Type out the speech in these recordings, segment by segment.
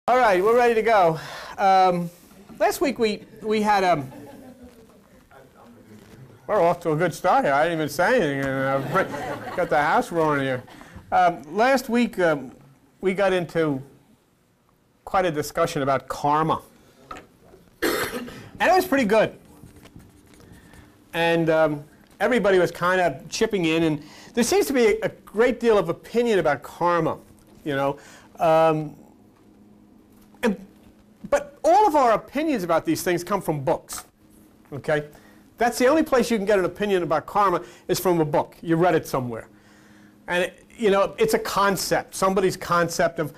All right, we're ready to go. Last week we had we're off to a good start here. I didn't even say anything, and got the house roaring here. Last week we got into quite a discussion about karma, and it was pretty good. And everybody was kind of chipping in, and there seems to be a great deal of opinion about karma, you know. But all of our opinions about these things come from books, okay? That's the only place you can get an opinion about karma is from a book. You read it somewhere. And, you know, it's a concept, somebody's concept of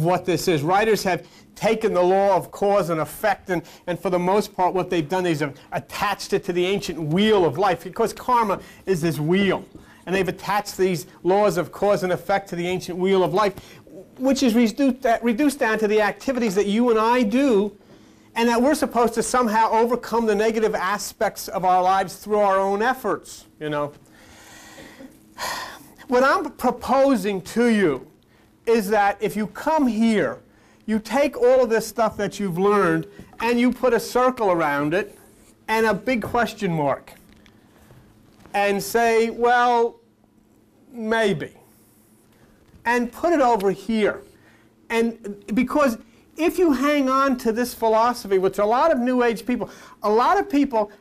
what this is. Writers have taken the law of cause and effect, and for the most part what they've done is attached it to the ancient wheel of life, because karma is this wheel. And they've attached these laws of cause and effect to the ancient wheel of life, which is reduced down to the activities that you and I do, and that we're supposed to somehow overcome the negative aspects of our lives through our own efforts, you know. What I'm proposing to you is that if you come here, you take all of this stuff that you've learned and you put a circle around it and a big question mark and say, well, maybe. And put it over here. And because if you hang on to this philosophy, which a lot of New Age people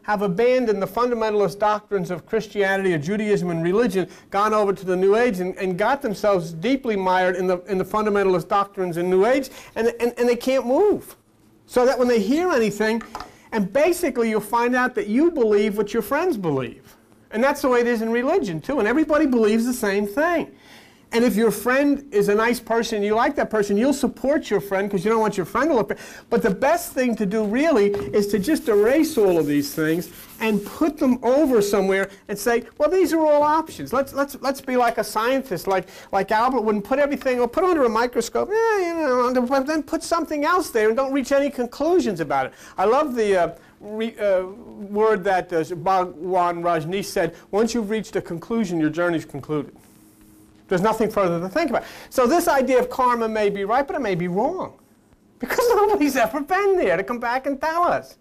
have abandoned the fundamentalist doctrines of Christianity or Judaism and religion, gone over to the New Age and got themselves deeply mired in the fundamentalist doctrines in New Age, and they can't move. So that when they hear anything, and basically you'll find out that you believe what your friends believe. And that's the way it is in religion too, and everybody believes the same thing. And if your friend is a nice person and you like that person, you'll support your friend because you don't want your friend to look bad. But the best thing to do really is to just erase all of these things and put them over somewhere and say, well, these are all options. Let's be like a scientist, like Albert would, put everything, or put it under a microscope, you know, but then put something else there and don't reach any conclusions about it. I love the word that Bhagwan Rajneesh said, once you've reached a conclusion, your journey's concluded. There's nothing further to think about. So this idea of karma may be right, but it may be wrong. Because nobody's ever been there to come back and tell us.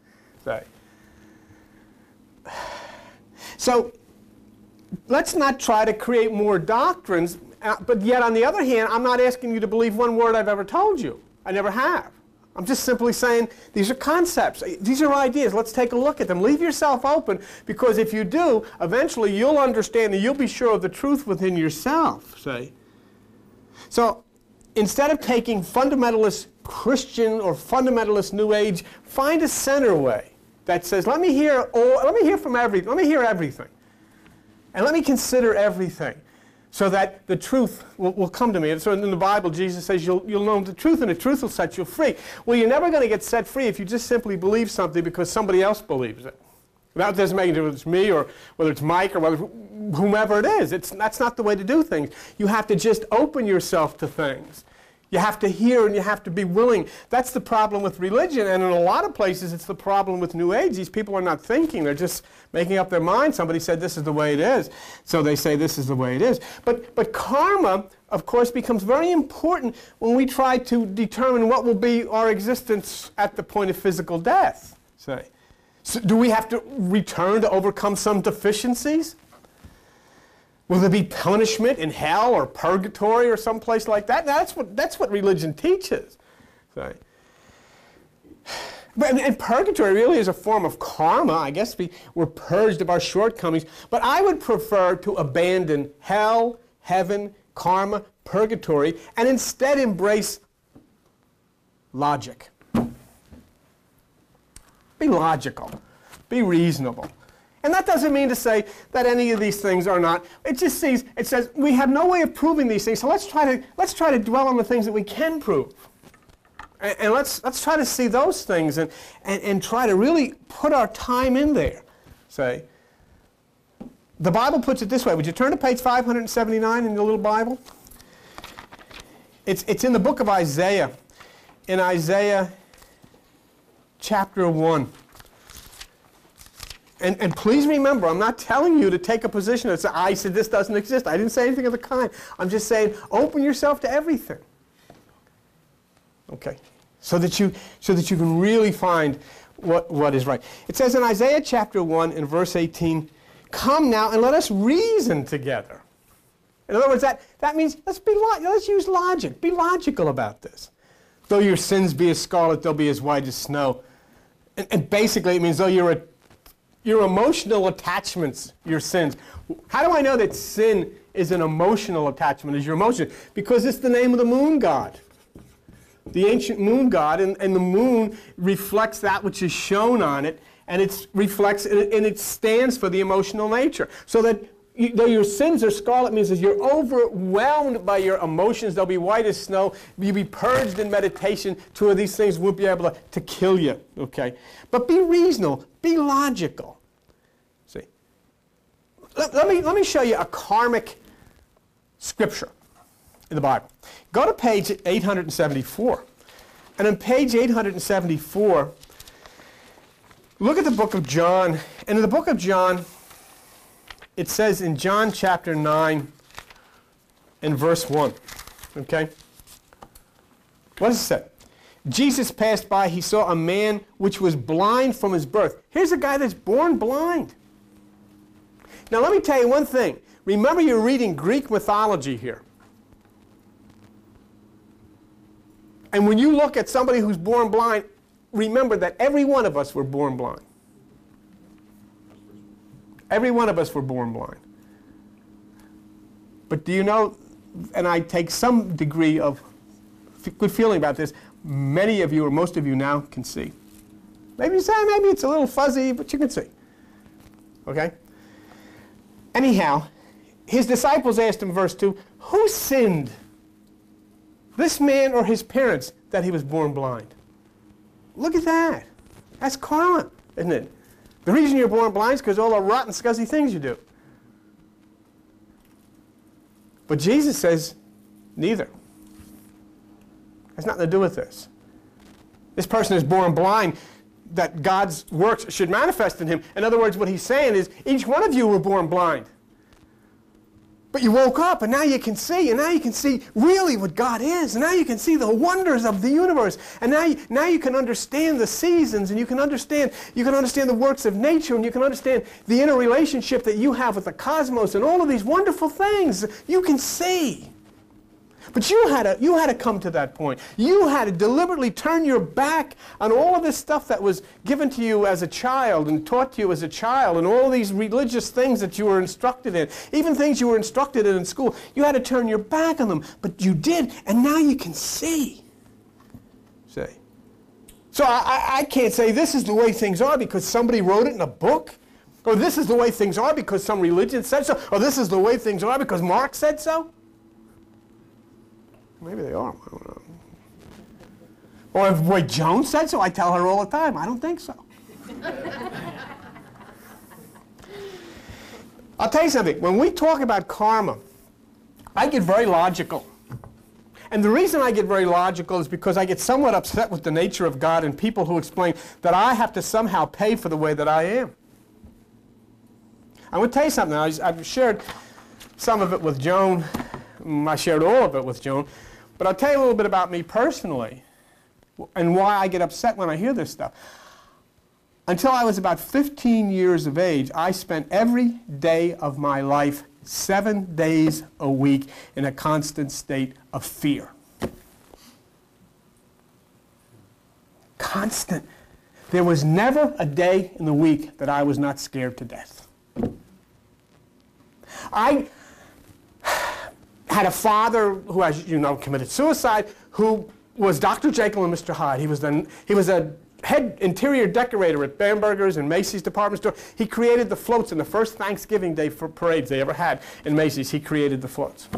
So let's not try to create more doctrines, but yet on the other hand, I'm not asking you to believe one word I've ever told you. I never have. I'm just simply saying these are concepts. These are ideas. Let's take a look at them. Leave yourself open, because if you do, eventually you'll understand and you'll be sure of the truth within yourself, see? So instead of taking fundamentalist Christian or fundamentalist New Age, find a center way that says, let me hear from everything. Let me hear everything. And let me consider everything, so that the truth will come to me. And so in the Bible, Jesus says, you'll know the truth, and the truth will set you free. Well, you're never going to get set free if you just simply believe something because somebody else believes it. That doesn't make it whether it's me or whether it's Mike or whether whomever it is. That's not the way to do things. You have to just open yourself to things. You have to hear and you have to be willing. That's the problem with religion, and in a lot of places it's the problem with New Age. These people are not thinking. They're just making up their mind. Somebody said this is the way it is, so they say this is the way it is. But karma, of course, becomes very important when we try to determine what will be our existence at the point of physical death. So do we have to return to overcome some deficiencies? Will there be punishment in hell or purgatory or someplace like that? Now, that's what religion teaches. Sorry. And purgatory really is a form of karma. I guess we're purged of our shortcomings. But I would prefer to abandon hell, heaven, karma, purgatory, and instead embrace logic. Be logical. Be reasonable. And that doesn't mean to say that any of these things are not. It just says we have no way of proving these things. So let's try to dwell on the things that we can prove, and let's try to see those things and try to really put our time in there. Say, the Bible puts it this way. Would you turn to page 579 in the little Bible? It's in the book of Isaiah, in Isaiah chapter 1. And please remember, I'm not telling you to take a position that says, I said this doesn't exist. I didn't say anything of the kind. I'm just saying, open yourself to everything. Okay. so that you can really find what is right. It says in Isaiah chapter 1 in verse 18, "Come now and let us reason together." In other words, that means let's use logic. Be logical about this. "Though your sins be as scarlet, they'll be as white as snow." And basically it means though your emotional attachments, your sins. How do I know that sin is an emotional attachment, is your emotion? Because it's the name of the moon god. The ancient moon god, and the moon reflects that which is shown on it, and it reflects, and it stands for the emotional nature. So that though your sins are scarlet means that you're overwhelmed by your emotions. They'll be white as snow. You'll be purged in meditation. Two of these things won't be able to kill you, okay? But be reasonable. Be logical. See? Let me show you a karmic scripture in the Bible. Go to page 874. And on page 874, look at the book of John. And in the book of John, it says in John chapter 9 and verse 1, okay? What does it say? "Jesus passed by, he saw a man which was blind from his birth." Here's a guy that's born blind. Now let me tell you one thing. Remember, you're reading Greek mythology here. And when you look at somebody who's born blind, remember that every one of us were born blind. Every one of us were born blind. But do you know, and I take some degree of good feeling about this, many of you or most of you now can see. Maybe you say, maybe it's a little fuzzy, but you can see. Okay? Anyhow, his disciples asked him, verse 2, "Who sinned, this man or his parents, that he was born blind?" Look at that. That's karma, isn't it? The reason you're born blind is because of all the rotten, scuzzy things you do. But Jesus says, neither. Has nothing to do with this. This person is born blind, that God's works should manifest in him. In other words, what he's saying is, each one of you were born blind. But you woke up, and now you can see, and now you can see really what God is, and now you can see the wonders of the universe, and now you can understand the seasons, and you can understand the works of nature, and you can understand the interrelationship that you have with the cosmos, and all of these wonderful things you can see. But you had to come to that point. You had to deliberately turn your back on all of this stuff that was given to you as a child and taught to you as a child, and all these religious things that you were instructed in, even things you were instructed in school. You had to turn your back on them, but you did, and now you can see. See? So I can't say this is the way things are because somebody wrote it in a book, or this is the way things are because some religion said so, or this is the way things are because Marx said so. Maybe they are. I don't know. Or if Boy Jones said so, I tell her all the time, I don't think so. I'll tell you something. When we talk about karma, I get very logical. And the reason I get very logical is because I get somewhat upset with the nature of God and people who explain that I have to somehow pay for the way that I am. I'm going to tell you something. I've shared some of it with Joan. I shared all of it with Joan. But I'll tell you a little bit about me personally and why I get upset when I hear this stuff. Until I was about 15 years of age, I spent every day of my life 7 days a week in a constant state of fear. Constant. There was never a day in the week that I was not scared to death. I had a father who, as you know, committed suicide, who was Dr. Jekyll and Mr. Hyde. He was a head interior decorator at Bamberger's and Macy's department store. He created the floats in the first Thanksgiving Day for parades they ever had in Macy's. He created the floats.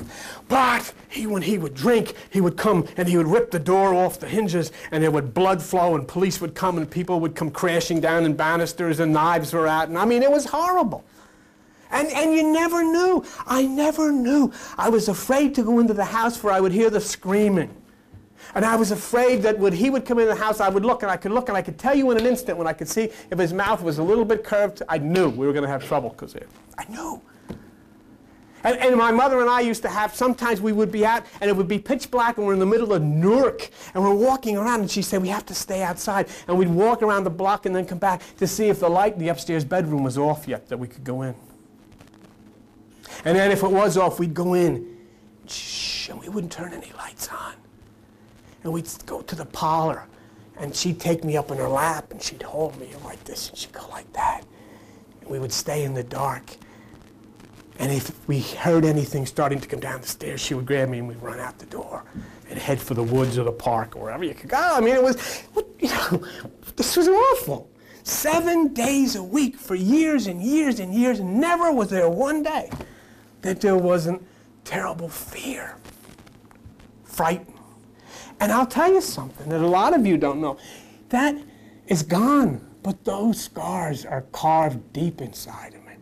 But when he would drink, he would come and he would rip the door off the hinges, and there would blood flow, and police would come, and people would come crashing down, and banisters and knives were out. And I mean, it was horrible. And you never knew. I never knew. I was afraid to go into the house, for I would hear the screaming. And I was afraid that when he would come in the house, I would look, and I could tell you in an instant when I could see if his mouth was a little bit curved, I knew we were going to have trouble because I knew. And my mother and I used to have, sometimes we would be out and it would be pitch black and we're in the middle of Newark and we're walking around and she'd say, we have to stay outside. And we'd walk around the block and then come back to see if the light in the upstairs bedroom was off yet, that we could go in. And then if it was off, we'd go in, shh, and we wouldn't turn any lights on. And we'd go to the parlor and she'd take me up in her lap and she'd hold me like this and she'd go like that. And we would stay in the dark. And if we heard anything starting to come down the stairs, she would grab me and we'd run out the door and head for the woods or the park or wherever you could go. I mean, it was, you know, this was awful. 7 days a week for years and years and years, and never was there one day that there wasn't terrible fear, frightened. And I'll tell you something that a lot of you don't know. That is gone, but those scars are carved deep inside of me.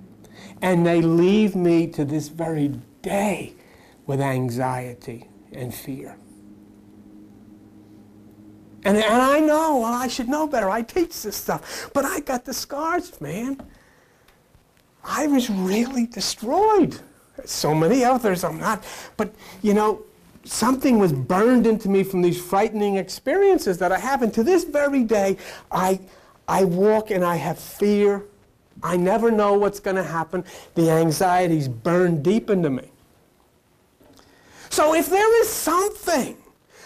And they leave me to this very day with anxiety and fear. And I know, well, I should know better. I teach this stuff. But I got the scars, man. I was really destroyed. So many others I'm not. But, you know, something was burned into me from these frightening experiences that I have. And to this very day, I walk and I have fear. I never know what's going to happen. The anxiety's burned deep into me. So if there is something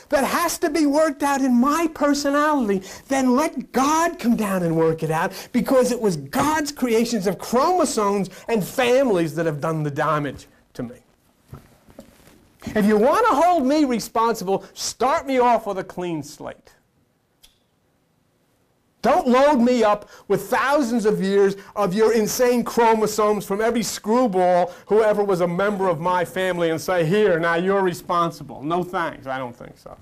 that has to be worked out in my personality, then let God come down and work it out, because it was God's creations of chromosomes and families that have done the damage to me. If you want to hold me responsible, start me off with a clean slate. Don't load me up with thousands of years of your insane chromosomes from every screwball who ever was a member of my family and say, here, now you're responsible. No thanks, I don't think so.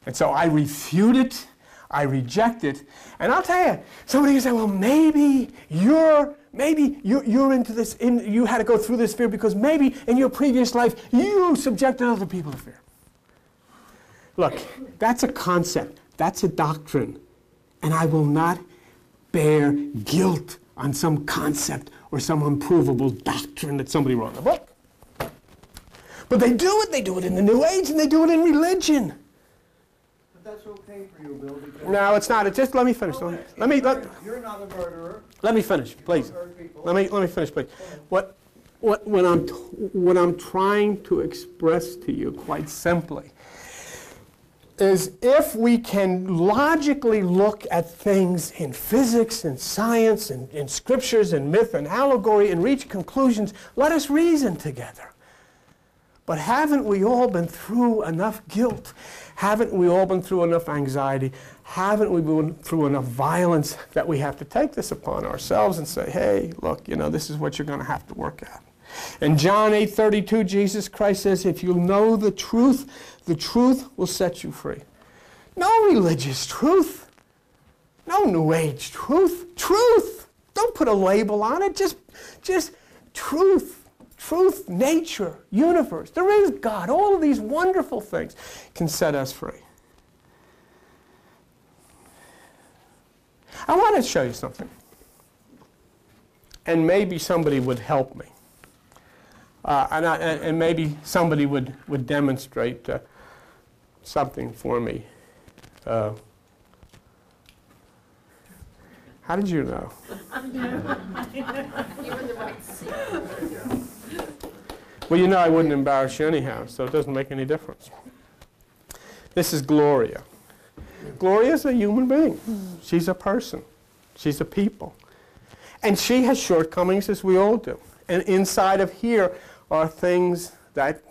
And so I refute it, I reject it, and I'll tell you, somebody can say, well, maybe you're into this, you had to go through this fear because maybe in your previous life you subjected other people to fear. Look, that's a concept, that's a doctrine. And I will not bear guilt on some concept or some unprovable doctrine that somebody wrote in a book. But they do it in the New Age, and they do it in religion. But that's okay for you, Bill. No, it's not. Just let me finish. You're not a murderer. Let me finish, please. Let me finish, please. What I'm trying to express to you, quite simply, is if we can logically look at things in physics and science and in scriptures and myth and allegory and reach conclusions, let us reason together. But haven't we all been through enough guilt? Haven't we all been through enough anxiety? Haven't we been through enough violence that we have to take this upon ourselves and say, hey, look, you know, this is what you're going to have to work out. In John 8:32, Jesus Christ says, if you know the truth will set you free. No religious truth. No New Age truth. Truth. Don't put a label on it. Just truth. Truth, nature, universe. There is God. All of these wonderful things can set us free. I want to show you something. And maybe somebody would help me. And maybe somebody would demonstrate something for me. How did you know? You were in the right seat. Well, you know I wouldn't embarrass you anyhow, so it doesn't make any difference. This is Gloria. Gloria's a human being. She's a person. She's a people. And she has shortcomings, as we all do. And inside of here are things that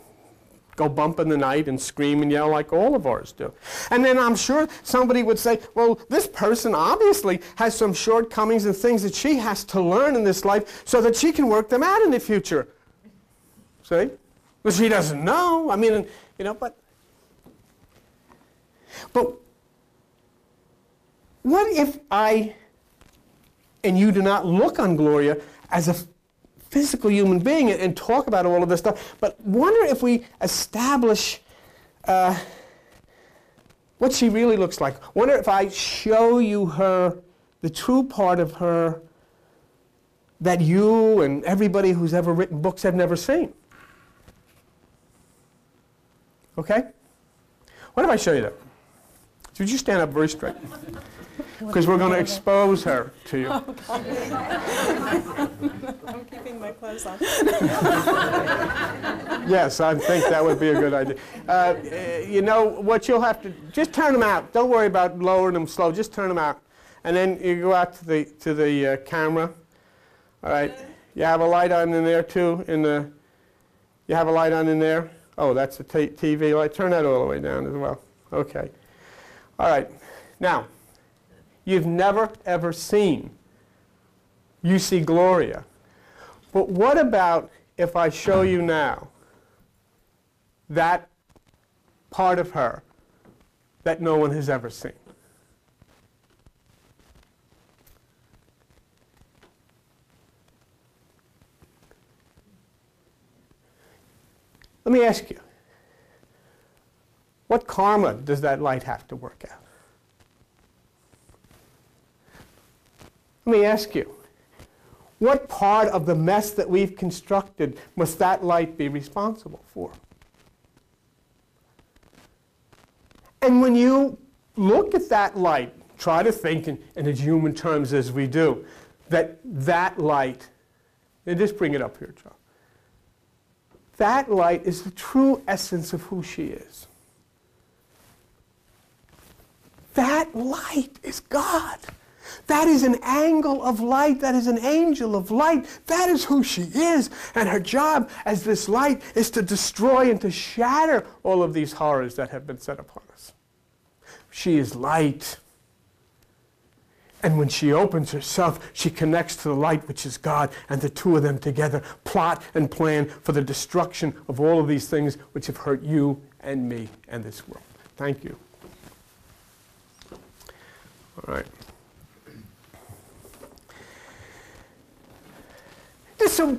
go bump in the night and scream and yell like all of ours do. And then I'm sure somebody would say, well, this person obviously has some shortcomings and things that she has to learn in this life so that she can work them out in the future. See? Well, she doesn't know. I mean, you know, but what if I and you do not look on Gloria as a physical human being and talk about all of this stuff, but wonder if we establish what she really looks like. Wonder if I show you her, the true part of her that you and everybody who's ever written books have never seen. Okay? What if I show you that? So would you stand up very straight? Because we're going to expose her to you. I'm keeping my clothes on. Yes, I think that would be a good idea. You know, what you'll have to, just turn them out. Don't worry about lowering them slow. Just turn them out. And then you go out to the camera. All right. You have a light on in there, too. You have a light on in there. Oh, that's the TV light. Turn that all the way down as well. Okay. All right. Now, you've never, ever seen UC Gloria. But what about if I show you now that part of her that no one has ever seen? Let me ask you, what karma does that light have to work out? Let me ask you, what part of the mess that we've constructed must that light be responsible for? And when you look at that light, try to think in as human terms as we do, that light, and just bring it up here, Charles. That light is the true essence of who she is. That light is God. That is an angle of light. That is an angel of light. That is who she is. And her job as this light is to destroy and to shatter all of these horrors that have been set upon us. She is light. And when she opens herself, she connects to the light, which is God, and the two of them together plot and plan for the destruction of all of these things which have hurt you and me and this world. Thank you. All right. So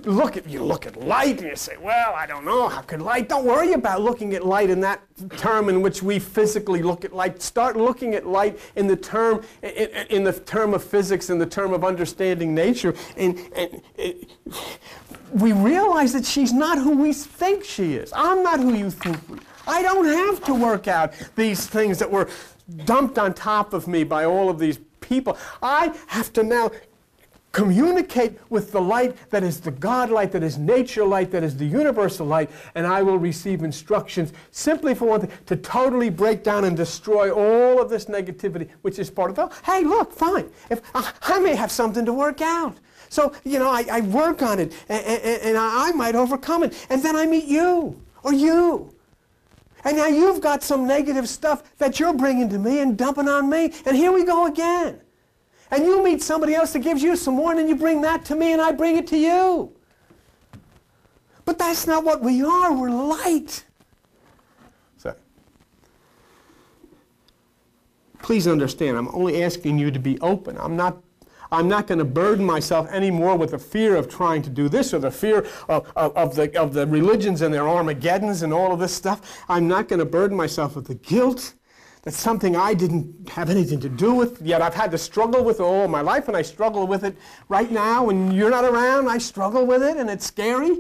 you look at light and you say, well, I don't know, how could light? Don't worry about looking at light in that term in which we physically look at light. Start looking at light in the term of physics, in the term of understanding nature. And we realize that she's not who we think she is. I'm not who you think we are. I don't have to work out these things that were dumped on top of me by all of these people. I have to now communicate with the light that is the God light, that is nature light, that is the universal light, and I will receive instructions simply for one thing, to totally break down and destroy all of this negativity, which is part of it. Hey, look, fine. If I may have something to work out. So, you know, I work on it, and I might overcome it. And then I meet you, or you. And now you've got some negative stuff that you're bringing to me and dumping on me, and here we go again. And you meet somebody else that gives you some more, and then you bring that to me, and I bring it to you. But that's not what we are. We're light. So, please understand, I'm only asking you to be open. I'm not going to burden myself anymore with the fear of trying to do this or the fear of the religions and their Armageddons and all of this stuff. I'm not going to burden myself with the guilt. That's something I didn't have anything to do with, yet I've had to struggle with it all my life, and I struggle with it right now. When you're not around, I struggle with it, and it's scary.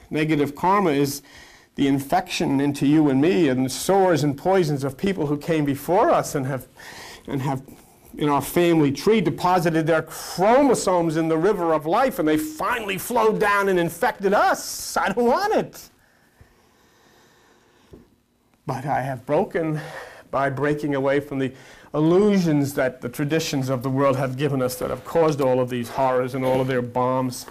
Negative karma is the infection into you and me, and the sores and poisons of people who came before us and have in our family tree deposited their chromosomes in the river of life, and they finally flowed down and infected us. I don't want it. But I have broken by breaking away from the illusions that the traditions of the world have given us that have caused all of these horrors and all of their bombs.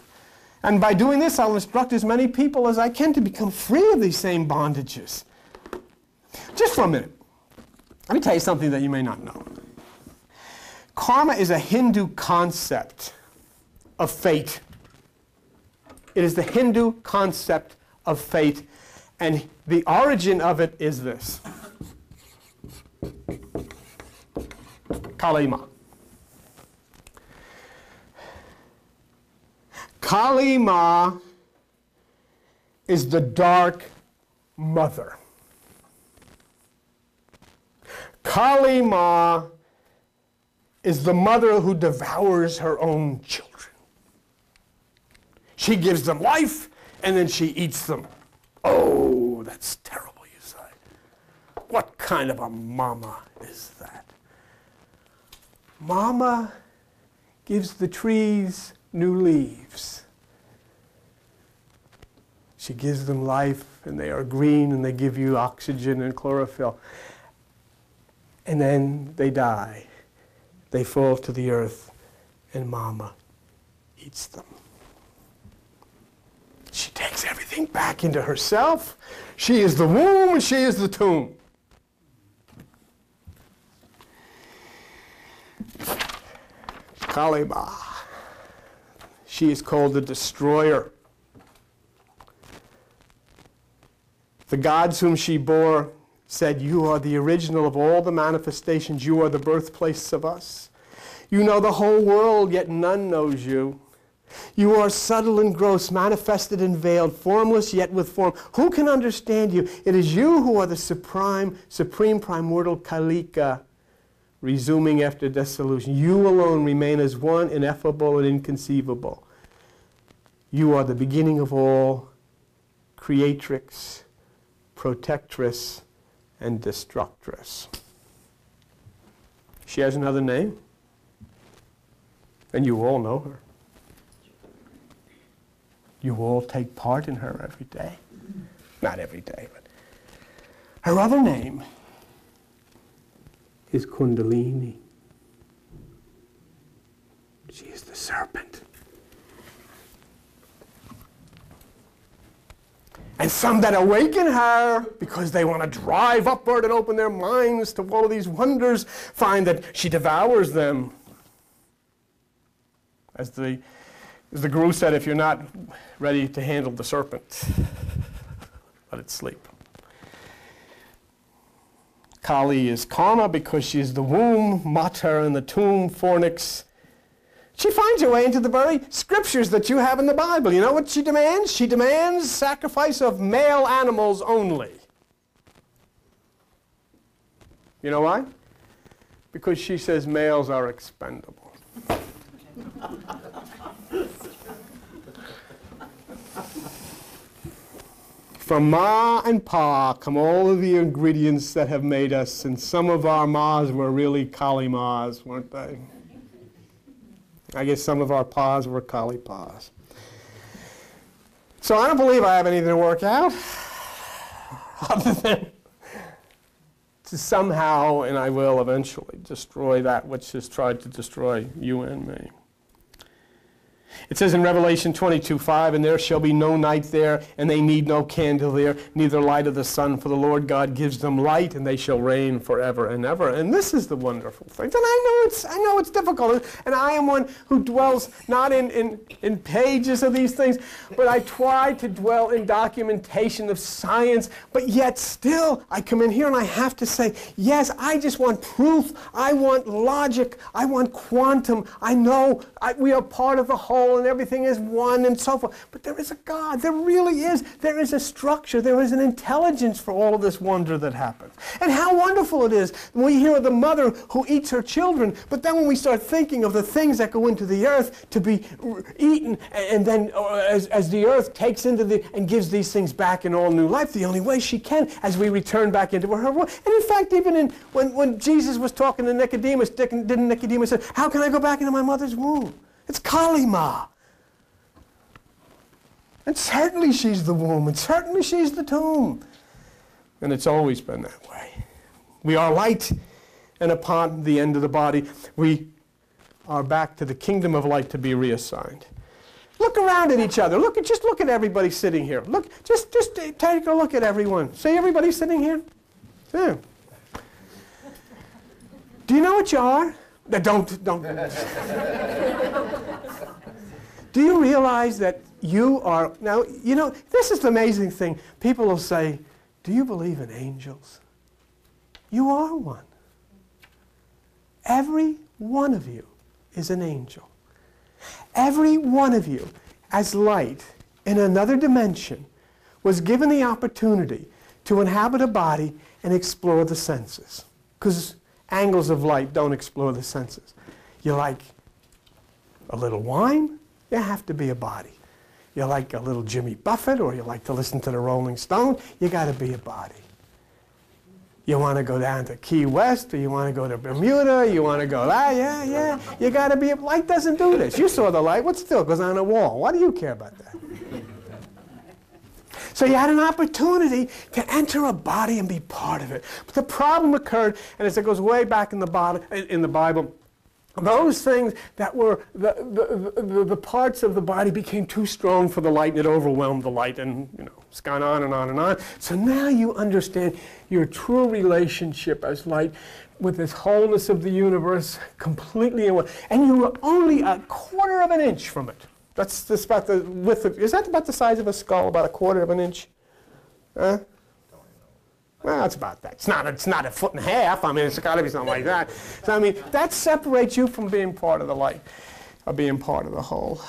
And by doing this, I'll instruct as many people as I can to become free of these same bondages. Just for a minute, let me tell you something that you may not know. Karma is a Hindu concept of fate. It is the Hindu concept of fate. And the origin of it is this. Kali Ma. Kali Ma is the dark mother. Kali Ma is the mother who devours her own children. She gives them life, and then she eats them. Oh, that's terrible, you say. What kind of a mama is that? Mama gives the trees new leaves. She gives them life, and they are green, and they give you oxygen and chlorophyll. And then they die. They fall to the earth, and Mama eats them. She takes everything back into herself. She is the womb, and she is the tomb. Kali Ma. She is called the destroyer. The gods whom she bore said, "You are the original of all the manifestations. You are the birthplace of us. You know the whole world, yet none knows you. You are subtle and gross, manifested and veiled, formless yet with form. Who can understand you? It is you who are the supreme primordial Kalika, resuming after dissolution. You alone remain as one, ineffable and inconceivable. You are the beginning of all, creatrix, protectress, and destructress." She has another name, and you all know her. You all take part in her every day. Not every day, but her other name is Kundalini. She is the serpent. And some that awaken her because they want to drive upward and open their minds to all of these wonders find that she devours them. As the guru said, if you're not ready to handle the serpent, let it sleep. Kali is Karma because she is the womb, Mater in the tomb, Fornix. She finds her way into the very scriptures that you have in the Bible. You know what she demands? She demands sacrifice of male animals only. You know why? Because she says males are expendable. From Ma and Pa come all of the ingredients that have made us, and some of our Ma's were really Kali Ma's, weren't they? I guess some of our Pa's were Kali Pa's. So I don't believe I have anything to work out, other than to somehow, and I will eventually, destroy that which has tried to destroy you and me. It says in Revelation 22:5, "And there shall be no night there, and they need no candle there, neither light of the sun, for the Lord God gives them light, and they shall reign forever and ever." And this is the wonderful thing. And I know it's difficult, and I am one who dwells not in pages of these things, but I try to dwell in documentation of science, but yet still I come in here and I have to say, yes, I just want proof, I want logic, I want quantum, I know we are part of the whole, and everything is one and so forth. But there is a God. There really is. There is a structure. There is an intelligence for all of this wonder that happens. And how wonderful it is when we hear of the mother who eats her children, but then when we start thinking of the things that go into the earth to be eaten, and then as the earth takes into and gives these things back in all new life, the only way she can as we return back into her world. And in fact, even when Jesus was talking to Nicodemus, didn't Nicodemus say, "How can I go back into my mother's womb?" It's Kali Ma. And certainly she's the womb, and certainly she's the tomb. And it's always been that way. We are light, and upon the end of the body, we are back to the kingdom of light to be reassigned. Look around at each other. Just look at everybody sitting here. Look, just take a look at everyone. See everybody sitting here? Yeah. Do you know what you are? Don't. Do you realize that you are, now, you know, this is the amazing thing. People will say, "Do you believe in angels?" You are one. Every one of you is an angel. Every one of you, as light in another dimension, was given the opportunity to inhabit a body and explore the senses. Because angles of light don't explore the senses. You like a little wine? You have to be a body. You like a little Jimmy Buffett, or you like to listen to the Rolling Stones? You got to be a body. You want to go down to Key West, or you want to go to Bermuda, you want to go, yeah. You got to be, light doesn't do this. You saw the light, what still goes on a wall? Why do you care about that? So you had an opportunity to enter a body and be part of it. But the problem occurred, and as it goes way back in the Bible, those things that were the parts of the body became too strong for the light, and it overwhelmed the light, and it's gone on and on and on. So now you understand your true relationship as light with this wholeness of the universe completely in one, and you were only a quarter of an inch from it. That's about the width of, is that about the size of a skull, about a quarter of an inch? Well, it's about that. It's not a foot and a half. I mean, it's got to be something like that. So, I mean, that separates you from being part of the light, or being part of the whole.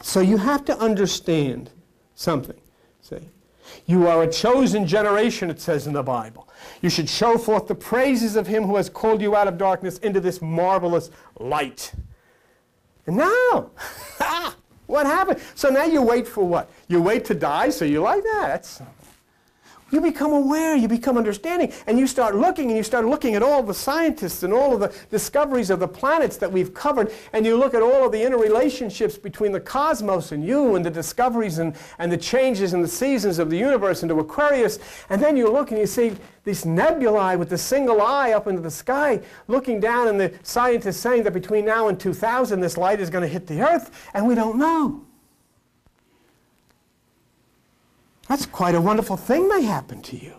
So you have to understand something. See? You are a chosen generation, it says in the Bible. You should show forth the praises of him who has called you out of darkness into this marvelous light. And now, what happened? So now you wait for what? You wait to die, so you like that. You become aware, you become understanding, and you start looking at all the scientists and all of the discoveries of the planets that we've covered, and you look at all of the interrelationships between the cosmos and you, and the discoveries and the changes in the seasons of the universe into Aquarius, and then you look and you see this nebulae with the single eye up into the sky, looking down, and the scientists saying that between now and 2000 this light is going to hit the Earth, and we don't know. That's quite a wonderful thing may happen to you.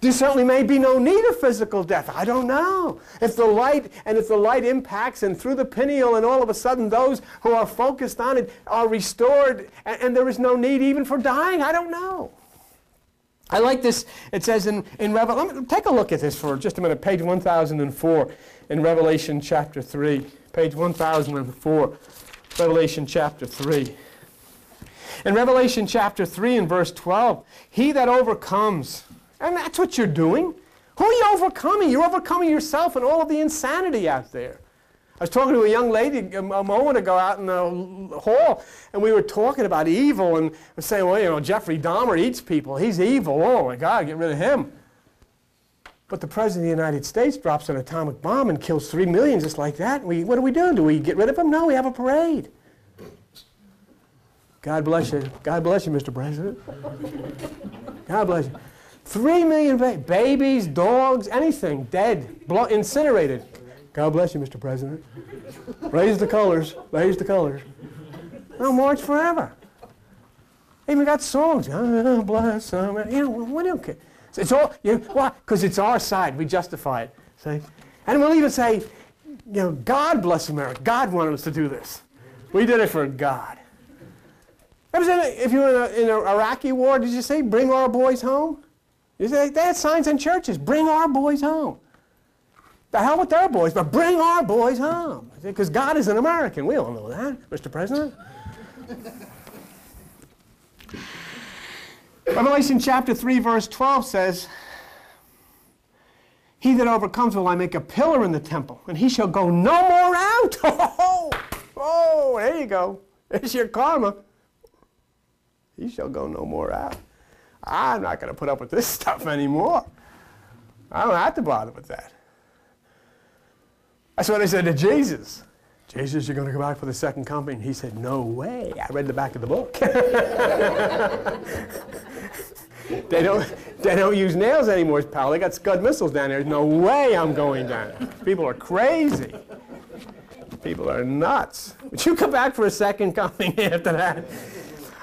There certainly may be no need of physical death. I don't know. If the light impacts and through the pineal, and all of a sudden those who are focused on it are restored, and there is no need even for dying, I don't know. I like this. It says in Revelation, take a look at this for just a minute, page 1004 in Revelation chapter 3. Page 1004, Revelation chapter 3. In Revelation chapter 3 and verse 12, he that overcomes, and that's what you're doing. Who are you overcoming? You're overcoming yourself and all of the insanity out there. I was talking to a young lady a moment ago out in the hall, and we were talking about evil, and I was saying, well, Jeffrey Dahmer eats people. He's evil. Oh, my God, get rid of him. But the President of the United States drops an atomic bomb and kills 3 million just like that. What do we do? Do we get rid of him? No, we have a parade. God bless you. God bless you, Mr. President. God bless you. 3 million babies, dogs, anything, dead, incinerated. God bless you, Mr. President. Raise the colors. Raise the colors. No, march forever. Even got songs. Oh, bless them. We don't care. It's all, why? Because it's our side. We justify it. See? And we'll even say, God bless America. God wanted us to do this. We did it for God. If you were in an Iraqi war, did you say, bring our boys home? You say, they had signs in churches, bring our boys home. The hell with their boys, but bring our boys home. Because God is an American. We all know that, Mr. President. Revelation chapter 3, verse 12 says, he that overcomes will I make a pillar in the temple, and he shall go no more out. Oh, there you go. There's your karma. He shall go no more out. I'm not going to put up with this stuff anymore. I don't have to bother with that. That's what I said to Jesus. Jesus, you're going to come back for the second coming? He said, no way. I read the back of the book. They don't use nails anymore, pal. They got Scud missiles down there. There's no way I'm going down. People are crazy. People are nuts. Would you come back for a second coming after that?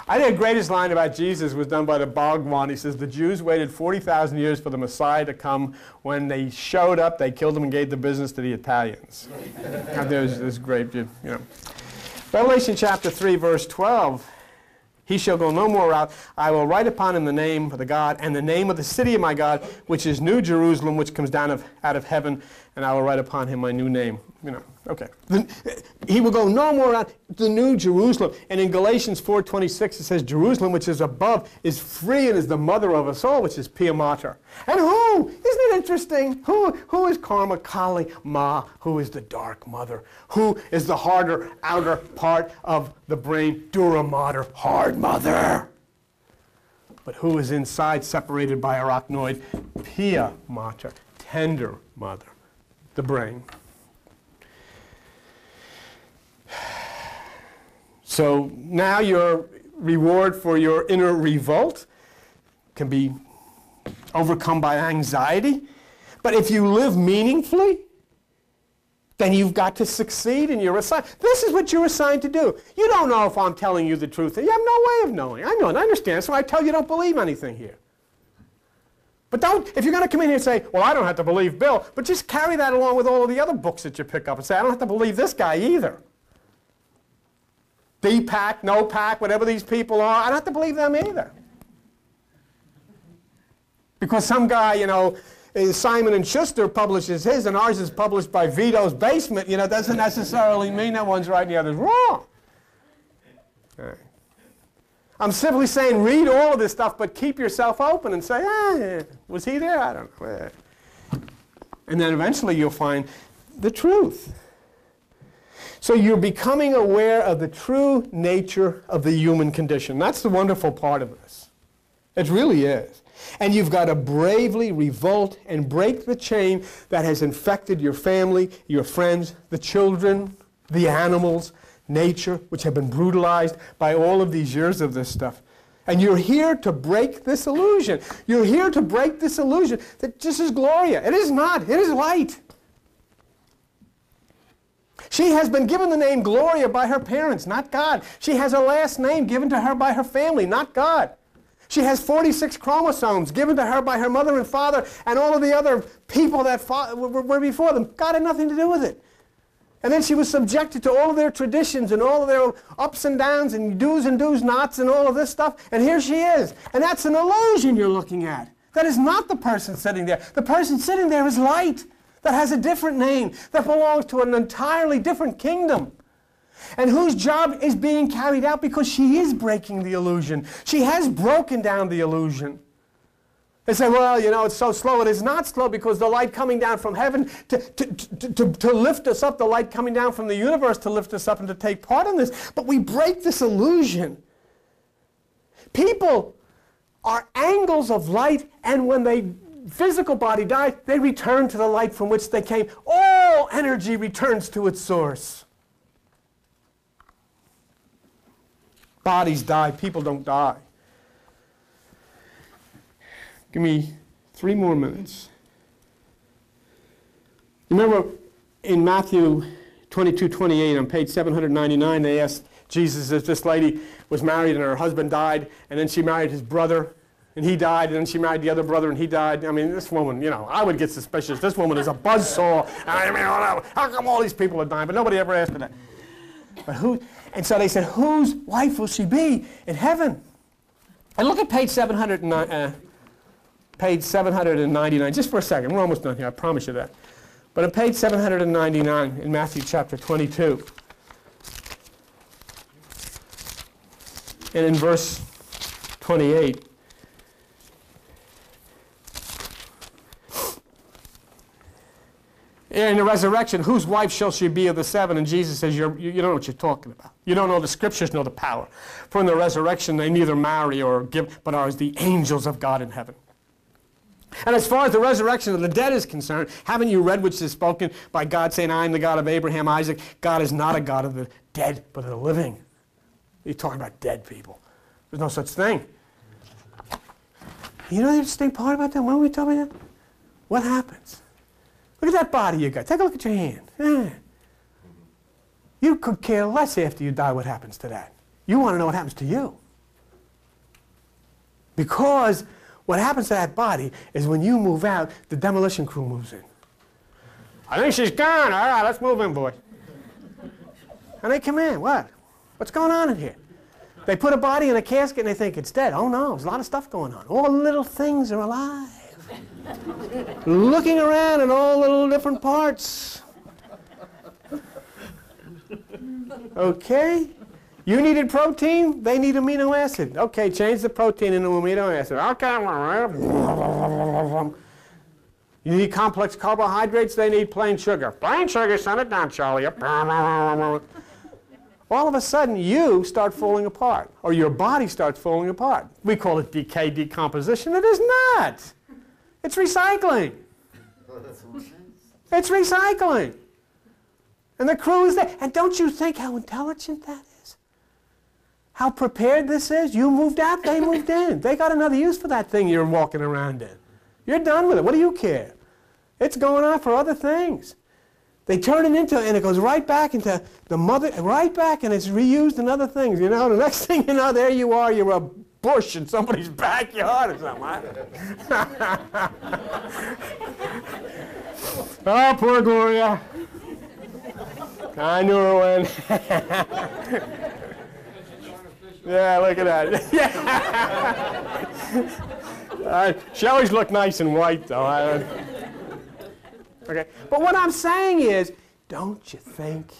I think the greatest line about Jesus was done by the Bhagwan. He says, the Jews waited 40,000 years for the Messiah to come. When they showed up, they killed him and gave the business to the Italians. And there's this great, Revelation chapter 3, verse 12. He shall go no more out. I will write upon him the name of the God and the name of the city of my God, which is New Jerusalem, which comes down out of heaven, and I will write upon him my new name. Okay. He will go no more on the New Jerusalem. And in Galatians 4:26 it says, Jerusalem which is above is free and is the mother of us all, which is Pia Mater. And who? Isn't it interesting? Who is Karma Kali Ma? Who is the dark mother? Who is the harder outer part of the brain? Dura Mater, hard mother. But who is inside, separated by arachnoid? Pia Mater, tender mother, the brain. So now your reward for your inner revolt can be overcome by anxiety. But if you live meaningfully, then you've got to succeed in your assignment. This is what you're assigned to do. You don't know if I'm telling you the truth. You have no way of knowing. I know and I understand, so I tell you don't believe anything here. But don't, if you're going to come in here and say, well, I don't have to believe Bill, but just carry that along with all of the other books that you pick up and say, I don't have to believe this guy either. Deepak, No-Pak, whatever these people are, I don't have to believe them either. Because some guy, you know, Simon & Schuster publishes his and ours is published by Vito's Basement, you know, doesn't necessarily mean that one's right and the other's wrong. Right. I'm simply saying read all of this stuff, but keep yourself open and say, was he there? I don't know. And then eventually you'll find the truth. So you're becoming aware of the true nature of the human condition. That's the wonderful part of this. It really is. And you've got to bravely revolt and break the chain that has infected your family, your friends, the children, the animals, nature, which have been brutalized by all of these years of this stuff. And you're here to break this illusion. You're here to break this illusion that this is Gloria. It is not. It is light. She has been given the name Gloria by her parents, not God. She has a last name given to her by her family, not God. She has 46 chromosomes given to her by her mother and father and all of the other people that were before them. God had nothing to do with it. And then she was subjected to all of their traditions and all of their ups and downs and do's nots and all of this stuff. And here she is. And that's an illusion you're looking at. That is not the person sitting there. The person sitting there is light. That has a different name, that belongs to an entirely different kingdom, and whose job is being carried out because she is breaking the illusion. She has broken down the illusion. They say, well, you know, it's so slow. It is not slow because the light coming down from heaven to lift us up, the light coming down from the universe to lift us up and to take part in this. But we break this illusion. People are angles of light, and when they physical body dies, they return to the light from which they came. All energy returns to its source. Bodies die, people don't die. Give me 3 more minutes. Remember in Matthew 22:28 on page 799, they asked Jesus if this lady was married and her husband died, and then she married his brother, and he died, and then she married the other brother, and he died. I mean, this woman, you know, I would get suspicious. This woman is a buzzsaw. I mean, how come all these people are dying? But nobody ever asked her that. But who? And so they said, whose wife will she be in heaven? And look at page 799, just for a second. We're almost done here, I promise you that. But on page 799 in Matthew chapter 22, and in verse 28, in the resurrection, whose wife shall she be of the 7? And Jesus says, you don't know what you're talking about. You don't know the scriptures, nor the power. For in the resurrection they neither marry or give, but are as the angels of God in heaven. And as far as the resurrection of the dead is concerned, haven't you read which is spoken by God saying, I am the God of Abraham, Isaac? God is not a God of the dead, but of the living. You're talking about dead people. There's no such thing. You know the interesting part about that? When we talk about that? What happens? Look at that body you got. Take a look at your hand. You could care less after you die what happens to that. You want to know what happens to you. Because what happens to that body is when you move out, the demolition crew moves in. I think she's gone. All right, let's move in, boys. And they come in. What? What's going on in here? They put a body in a casket and they think it's dead. Oh no, there's a lot of stuff going on. All the little things are alive. Looking around in all little different parts. Okay? You needed protein, they need amino acid. Okay, change the protein into amino acid. Okay. You need complex carbohydrates, they need plain sugar. Plain sugar, send it down, Charlie. All of a sudden, you start falling apart, or your body starts falling apart. We call it decay, decomposition. It is not. It's recycling. It's recycling. And the crew is there. And don't you think how intelligent that is? How prepared this is? You moved out, they moved in. They got another use for that thing you're walking around in. You're done with it. What do you care? It's going on for other things. They turn it into, and it goes right back into the mother, right back, and it's reused in other things. You know, the next thing you know, there you are, you're a bush in somebody's backyard or something. Oh, poor Gloria. I knew her when. Yeah, look at that. Yeah. She always looked nice and white, though. Okay. But what I'm saying is, don't you think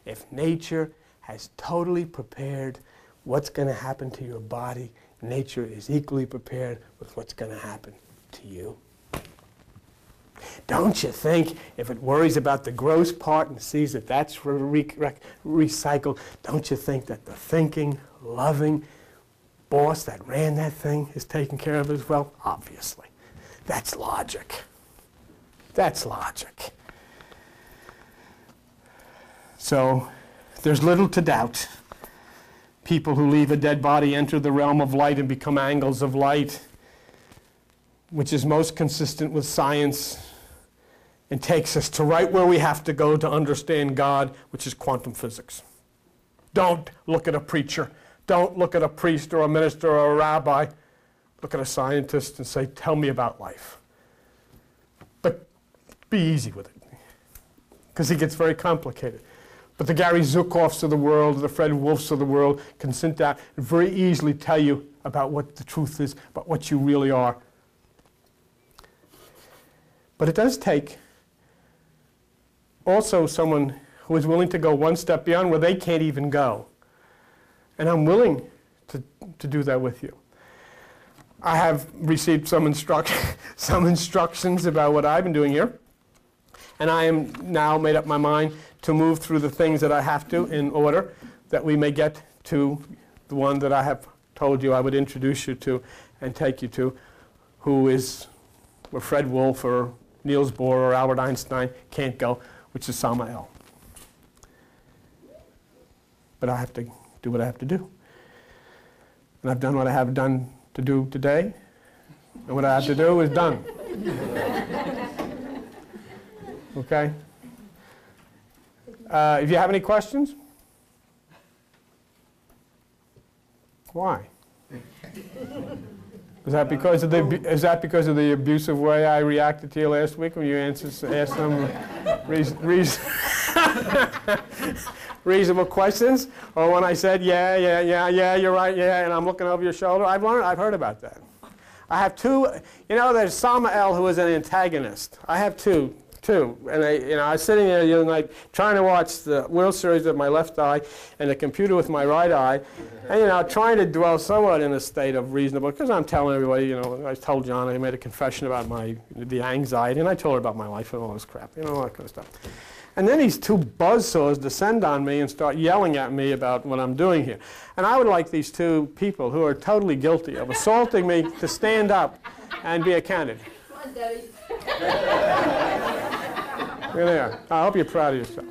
if nature has totally prepared what's going to happen to your body, nature is equally prepared with what's going to happen to you? Don't you think if it worries about the gross part and sees that that's recycled, don't you think that the thinking, loving boss that ran that thing is taken care of as well? Obviously. That's logic. That's logic. So there's little to doubt. People who leave a dead body enter the realm of light and become angels of light, which is most consistent with science and takes us to right where we have to go to understand God, which is quantum physics. Don't look at a preacher. Don't look at a priest or a minister or a rabbi. Look at a scientist and say, tell me about life. But be easy with it, because it gets very complicated. But the Gary Zukhoffs of the world, the Fred Wolfs of the world can sit down and very easily tell you about what the truth is, about what you really are. But it does take also someone who is willing to go one step beyond where they can't even go. And I'm willing to do that with you. I have received some instructions about what I've been doing here. And I am now made up my mind to move through the things that I have to in order that we may get to the one that I have told you I would introduce you to and take you to, who is where Fred Wolf or Niels Bohr or Albert Einstein can't go, which is Samael. But I have to do what I have to do. And I've done what I have done to do today, and what I have to do is done. Okay? If you have any questions? Why? Is that because of the abusive way I reacted to you last week when you asked some reasonable questions, or when I said yeah, you're right, yeah, and I'm looking over your shoulder? I've heard about that. I have two. You know, there's Samael, who is an antagonist. I have two. And I was sitting there the other night trying to watch the World Series with my left eye and the computer with my right eye, and trying to dwell somewhat in a state of reasonable, because I'm telling everybody, I told John, I made a confession about the anxiety, and I told her about my life and all this crap, all that kind of stuff. And then these two buzzsaws descend on me and start yelling at me about what I'm doing here. And I would like these two people who are totally guilty of assaulting me to stand up and be accounted. Come on, Debbie. Here they are. I hope you're proud of yourself.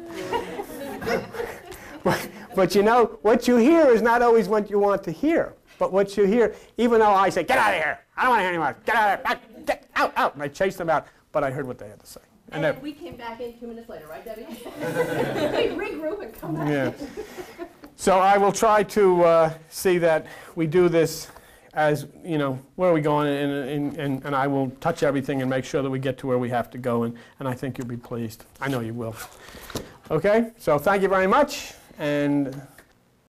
But what you hear is not always what you want to hear. But what you hear, even though I say, get out of here, I don't want to hear anymore, get out of here, get out, and I chase them out, but I heard what they had to say. And then we came back in 2 minutes later, right, Debbie? We regroup and come back. Yeah. So I will try to see that we do this as, where are we going, and I will touch everything and make sure that we get to where we have to go, and I think you'll be pleased. I know you will. Okay? So thank you very much, and